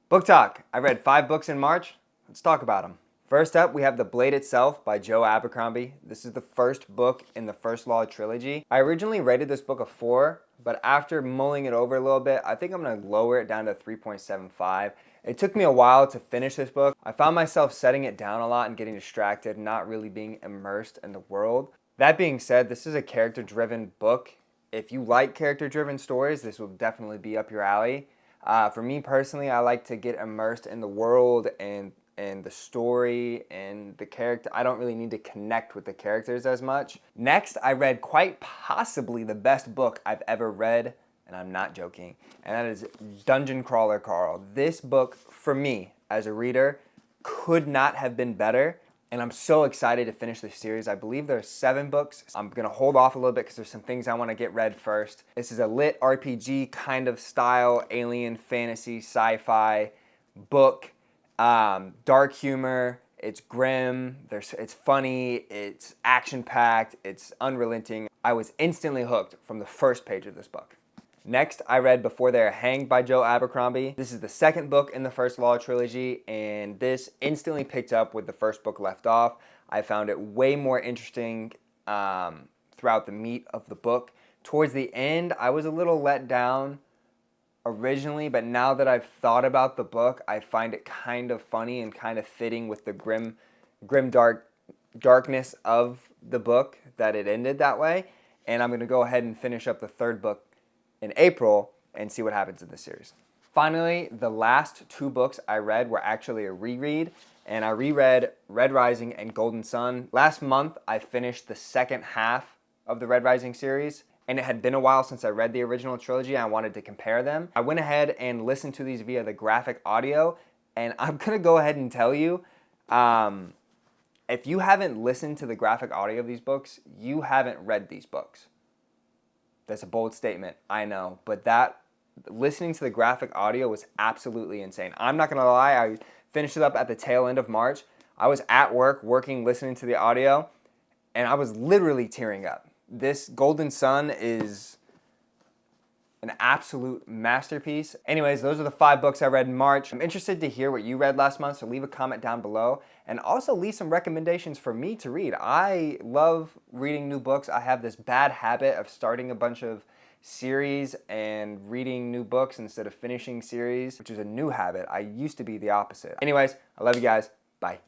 Book Talk. I read 5 books in March. Let's talk about them. First up, we have The Blade Itself by Joe Abercrombie. This is the first book in the First Law trilogy. I originally rated this book a 4, but after mulling it over a little bit, I think I'm going to lower it down to 3.75. It took me a while to finish this book. I found myself setting it down a lot and getting distracted, not really being immersed in the world. That being said, this is a character-driven book. If you like character-driven stories, this will definitely be up your alley. For me personally, I like to get immersed in the world and the story and the character. I don't really need to connect with the characters as much. Next, I read quite possibly the best book I've ever read, and I'm not joking, and that is Dungeon Crawler Carl. This book, for me, as a reader, could not have been better, and I'm so excited to finish this series. I believe there are 7 books. I'm gonna hold off a little bit because there's some things I wanna get read first. This is a lit RPG kind of style, alien, fantasy, sci-fi book. Dark humor, it's grim, it's funny, it's action-packed, it's unrelenting. I was instantly hooked from the first page of this book. Next, I read Before They Are Hanged by Joe Abercrombie. This is the second book in the First Law trilogy, and this instantly picked up where the first book left off. I found it way more interesting throughout the meat of the book. Towards the end, I was a little let down originally, but now that I've thought about the book, I find it kind of funny and kind of fitting with the grim darkness of the book that it ended that way. And I'm going to go ahead and finish up the third book in April and see what happens in the series. Finally, the last 2 books I read were actually a reread, and I reread Red Rising and Golden Sun. Last month, I finished the second half of the Red Rising series, and it had been a while since I read the original trilogy, and I wanted to compare them. I went ahead and listened to these via the graphic audio, and I'm gonna go ahead and tell you, if you haven't listened to the graphic audio of these books, you haven't read these books. That's a bold statement, I know, but listening to the graphic audio was absolutely insane. I'm not gonna lie, I finished it up at the tail end of March. I was at work, working, listening to the audio, and I was literally tearing up. This Golden Sun is an absolute masterpiece. Anyways, those are the 5 books I read in March. I'm interested to hear what you read last month, so leave a comment down below. And also leave some recommendations for me to read. I love reading new books. I have this bad habit of starting a bunch of series and reading new books instead of finishing series, which is a new habit. I used to be the opposite. Anyways, I love you guys. Bye.